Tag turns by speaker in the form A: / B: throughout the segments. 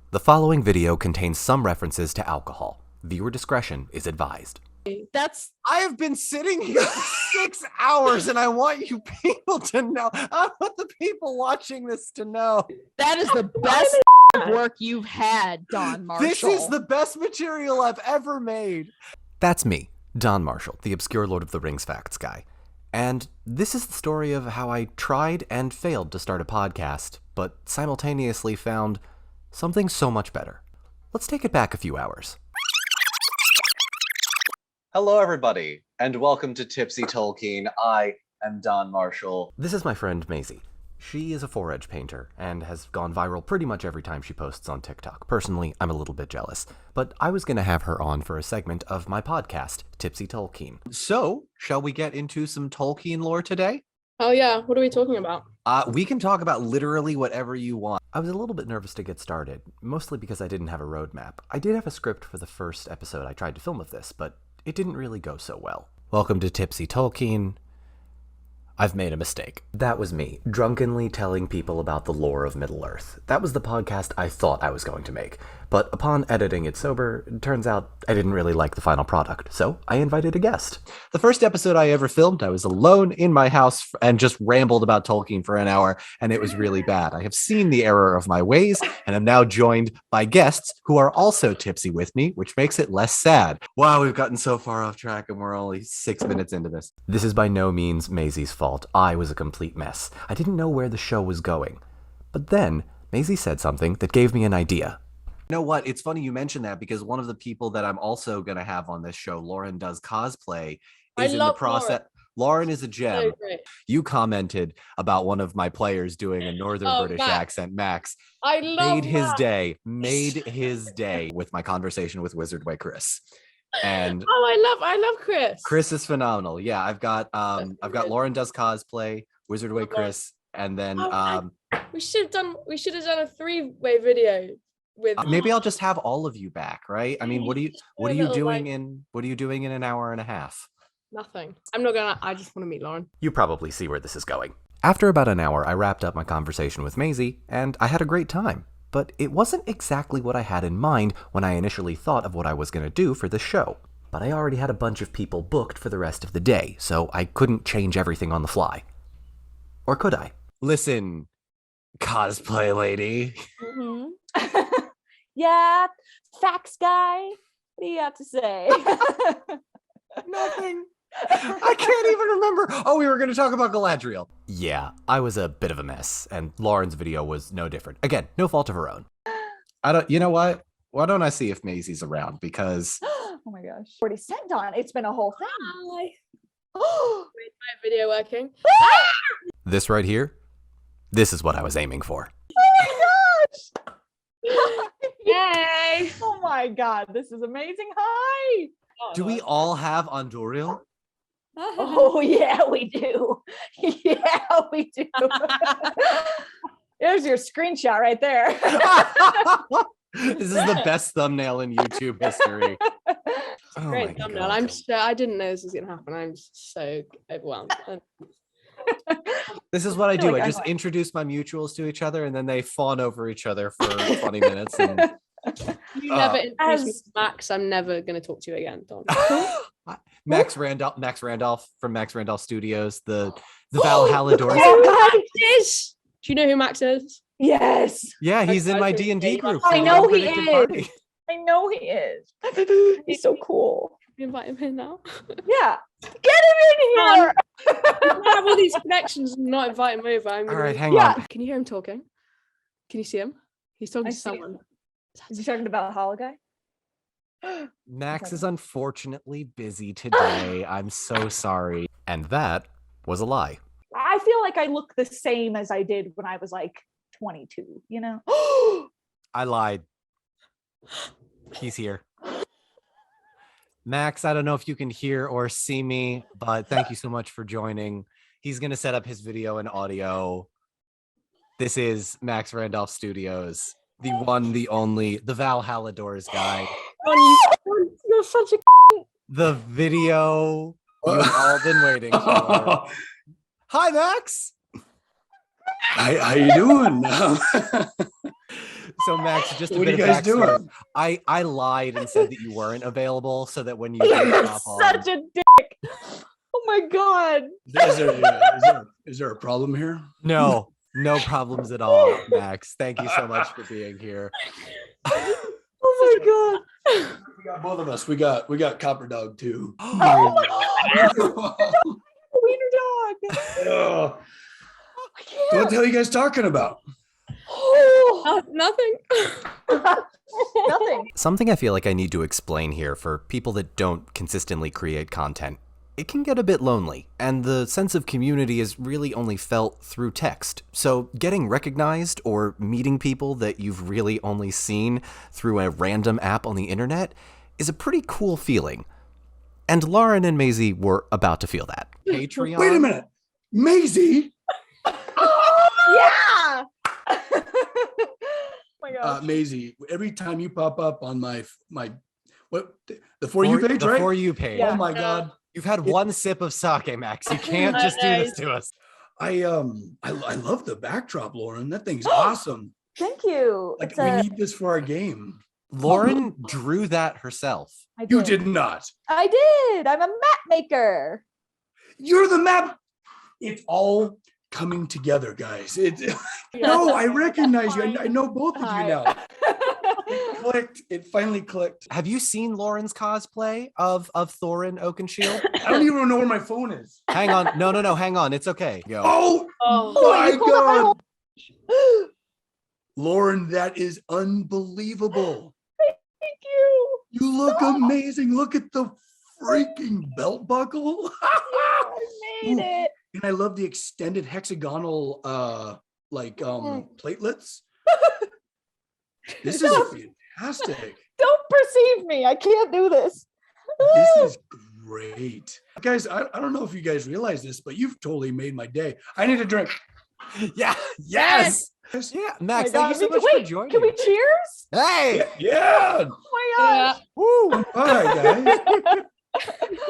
A: The following video contains some references to alcohol. Viewer discretion is advised.
B: I have been sitting here for 6 hours and I want you people to know. I want the people watching this to know.
C: That is the best work you've had, Don Marshall.
B: This is the best material I've ever made.
A: That's me, Don Marshall, the obscure Lord of the Rings facts guy. And this is the story of how I tried and failed to start a podcast, but simultaneously found something so much better. Let's take it back a few hours.
D: Hello, everybody, and welcome to Tipsy Tolkien. I am Don Marshall.
A: This is my friend Maisie. She is a 4-edge painter and has gone viral pretty much every time she posts on TikTok. Personally, I'm a little bit jealous, but I was going to have her on for a segment of my podcast, Tipsy Tolkien.
B: So, shall we get into some Tolkien lore today?
E: Oh yeah, what are we talking about?
B: We can talk about literally whatever you want.
A: I was a little bit nervous to get started, mostly because I didn't have a roadmap. I did have a script for the first episode I tried to film of this, but it didn't really go so well. Welcome to Tipsy Tolkien. I've made a mistake. That was me, drunkenly telling people about the lore of Middle-earth. That was the podcast I thought I was going to make, but upon editing it sober, it turns out I didn't really like the final product, so I invited a guest.
B: The first episode I ever filmed, I was alone in my house and just rambled about Tolkien for an hour, and it was really bad. I have seen the error of my ways, and am now joined by guests who are also tipsy with me, which makes it less sad. Wow, we've gotten so far off track, and we're only 6 minutes into this.
A: This is by no means Maisie's fault. I was a complete mess. I didn't know where the show was going. But then, Maisie said something that gave me an idea.
B: You know what? It's funny you mentioned that because one of the people that I'm also going to have on this show, Lauren Does Cosplay, is in the process. Lauren is a gem.
E: So
B: you commented about one of my players doing a northern British
E: Max.
B: accent. Max
E: I love
B: made his day with my conversation with Wizard Way Chris. And
E: I love Chris.
B: Chris is phenomenal. Yeah, I've got Lauren Does Cosplay, Wizard Way Chris, and then
E: we should have done a 3-way video with
B: maybe I'll just have all of you back, right? I mean, what are you doing in an hour and a half?
E: nothing. I just want to meet Lauren.
A: You probably see where this is going. After about an hour, I wrapped up my conversation with Maisie, and I had a great time. But it wasn't exactly what I had in mind when I initially thought of what I was going to do for the show. But I already had a bunch of people booked for the rest of the day, so I couldn't change everything on the fly. Or could I?
B: Listen, cosplay lady.
C: Mm-hmm. Yeah, facts guy. What do you have to say?
B: Nothing. I can't even remember. Oh, we were going to talk about Galadriel.
A: Yeah, I was a bit of a mess, and Lauren's video was no different. Again, no fault of her own.
B: You know what? Why don't I see if Maisie's around? Because
C: Oh my gosh. Already sent on. It's been a whole thing.
E: Hi. Wait, my video working?
A: This right here, this is what I was aiming for.
C: Oh my gosh.
E: Yay!
C: Oh my god, this is amazing. Hi.
B: do we all have Andoril?
C: Oh yeah, we do. Yeah, we do. There's your screenshot right there.
B: This is the best thumbnail in YouTube history. Oh my
E: Great thumbnail.
B: God.
E: I didn't know this was gonna happen. I'm so overwhelmed.
B: This is what I do.
C: Like
B: I just introduce my mutuals to each other and then they fawn over each other for 20 minutes. And
E: You never introduce me to Max. I'm never gonna talk to you again, Don.
B: Max Randolph from Max Randolph Studios, the Valhalla Doors.
E: Is. Do you know who Max is?
C: Yes.
B: Yeah, he's in my D&D group.
C: I
B: for
C: know
B: the
C: he
B: Unpredicted
C: is.
B: Party.
C: I know he is. He's so cool.
E: We invite him in now.
C: Yeah. Get him in here.
E: I have all these connections and not invite him over.
B: All right, hang
C: Yeah.
B: on.
E: Can you hear him talking? Can you see him? He's talking
C: I
E: to
C: see
E: someone.
C: Is he talking about Hollow Guy?
B: Max is unfortunately busy today. I'm so sorry.
A: And that was a lie.
C: I feel like I look the same as I did when I was like 22, you know?
B: I lied. He's here. Max, I don't know if you can hear or see me, but thank you so much for joining. He's going to set up his video and audio. This is Max Randolph Studios, the one, the only, the Valhalla Doors guy.
E: You're such a
B: The video you've all been waiting for. Hi, Max.
F: How you doing?
B: So Max, just a
F: What
B: bit
F: are you
B: of
F: guys
B: backstory.
F: doing?
B: I lied and said that you weren't available so that when you did
C: You're
B: pop on,
C: such a dick. Oh my god.
F: Is there a problem here?
B: no problems at all, Max. Thank you so much for being here.
C: Oh my god.
F: We got both of us. We got Copper Dog too.
C: Oh my god. Wiener dog.
F: Oh,
C: I
F: so what
C: can't.
F: the hell are you guys talking about?
C: Oh,
E: Nothing.
C: nothing.
A: Something I feel like I need to explain here for people that don't consistently create content. It can get a bit lonely, and the sense of community is really only felt through text. So getting recognized or meeting people that you've really only seen through a random app on the internet is a pretty cool feeling. And Lauren and Maisie were about to feel that.
B: Patreon.
F: Wait a minute, Maisie.
C: Yeah. Oh my god.
F: Maisie, every time you pop up on my what the For You page,
B: The
F: right?
B: For You page.
C: Yeah.
F: Oh my god.
B: You've had one sip of sake, Max. You can't just do this to us.
F: I love the backdrop, Lauren. That thing's awesome.
C: Thank you.
F: Like
C: It's
F: we
C: a,
F: need this for our game.
B: Lauren drew that herself.
C: I
F: You did not.
C: I did. I'm a map maker.
F: You're the map. It's all coming together, guys. No, I recognize you. I know both of you now. It clicked. It finally clicked.
B: Have you seen Lauren's cosplay of Thorin Oakenshield?
F: I don't even know where my phone is.
B: Hang on. No, hang on. It's okay. Go.
F: Oh
C: Oh,
F: my
C: you pulled up my
F: god.
C: whole-
F: Lauren, that is unbelievable.
C: Thank you.
F: You look amazing. Look at the freaking belt buckle.
C: I made it.
F: And I love the extended hexagonal platelets. This is fantastic.
C: Don't perceive me. I can't do this.
F: This is great. Guys, I don't know if you guys realize this, but you've totally made my day. I need a drink.
B: Yeah. Yes.
F: Yes.
B: Yeah.
C: Oh
B: Max,
C: my
B: thank you
C: God.
B: so much for
C: Wait,
B: joining.
C: can we cheers?
B: Hey.
F: Yeah.
C: Oh my gosh.
B: Woo.
F: All right, guys.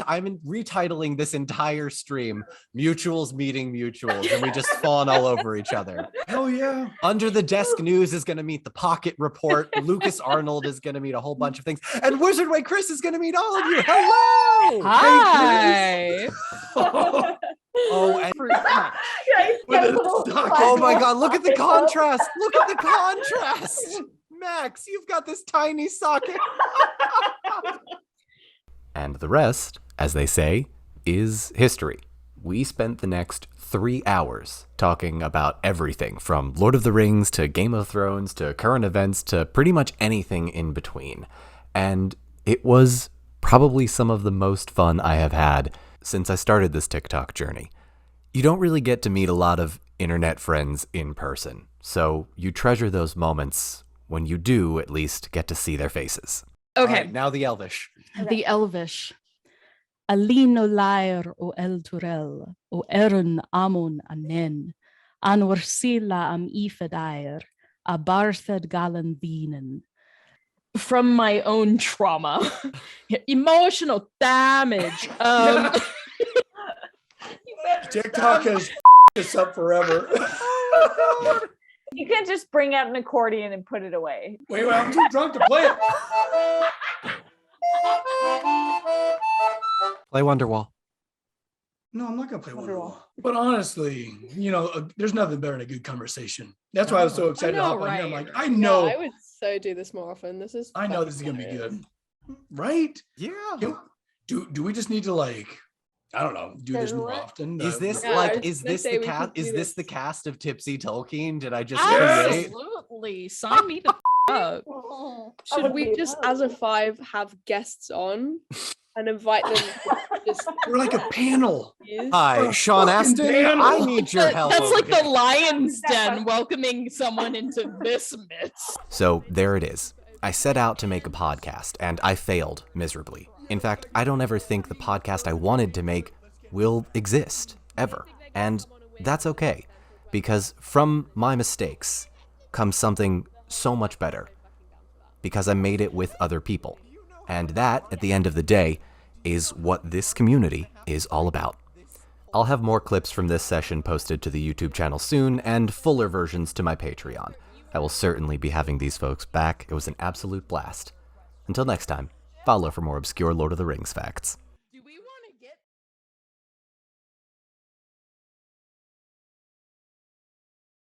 B: I'm retitling this entire stream Mutuals Meeting Mutuals, and we just fawn all over each other.
F: Hell yeah.
B: Under the Desk News is going to meet the Pocket Report. Lucas Arnold is going to meet a whole bunch of things. And Wizard Way Chris is going to meet all of you. Hello.
E: Hi.
B: Oh, and
C: Yeah, he's
F: With
C: got a
F: a
C: little
F: stock.
C: flag
B: oh my
C: on
B: God,
C: his
B: look at the
C: pocket.
B: contrast. Look at the contrast. Max, you've got this tiny socket.
A: And the rest, as they say, is history. We spent the next 3 hours talking about everything from Lord of the Rings to Game of Thrones to current events to pretty much anything in between. And it was probably some of the most fun I have had since I started this TikTok journey. You don't really get to meet a lot of internet friends in person, so you treasure those moments when you do at least get to see their faces.
B: All
E: Okay.
B: right, now the Elvish.
G: The Elvish. Alino lair o el turel, o erin amon anen, an warsila am ifedair, a barthed galan dinen. From my own trauma, emotional damage.
F: TikTok has this up forever.
C: You can't just bring out an accordion and put it away.
F: Wait, I'm too drunk to play it.
B: Play Wonderwall.
F: No, I'm not gonna play
C: Wonderwall.
F: Wonderwall. But honestly, there's nothing better than a good conversation. That's why I was so excited to hop on here. I'm like, I know,
E: No, I would so do this more often. This is.
F: I know this is gonna be good, right?
B: Yeah.
F: Do we just need to I don't know, do this more
C: What?
F: often?
B: Is this
E: Yeah, I
B: like
E: was
B: is
E: gonna
B: this
E: say
B: the
E: we
B: cast
E: could do
B: is this the
E: this.
B: cast of Tipsy Tolkien? Did I just create?
G: Absolutely. Sign me the up.
E: Should we just, as a 5, have guests on and invite them to just
F: We're like a panel.
E: use?
B: Hi, Sean
F: fucking
B: Astin.
F: panel.
B: I need your help.
G: That's
B: over
G: like the
B: here.
G: lion's den welcoming someone into this midst.
A: So there it is. I set out to make a podcast, and I failed miserably. In fact, I don't ever think the podcast I wanted to make will exist, ever. And that's okay, because from my mistakes comes something so much better. Because I made it with other people. And that, at the end of the day, is what this community is all about. I'll have more clips from this session posted to the YouTube channel soon, and fuller versions to my Patreon. I will certainly be having these folks back. It was an absolute blast. Until next time, follow for more obscure Lord of the Rings facts.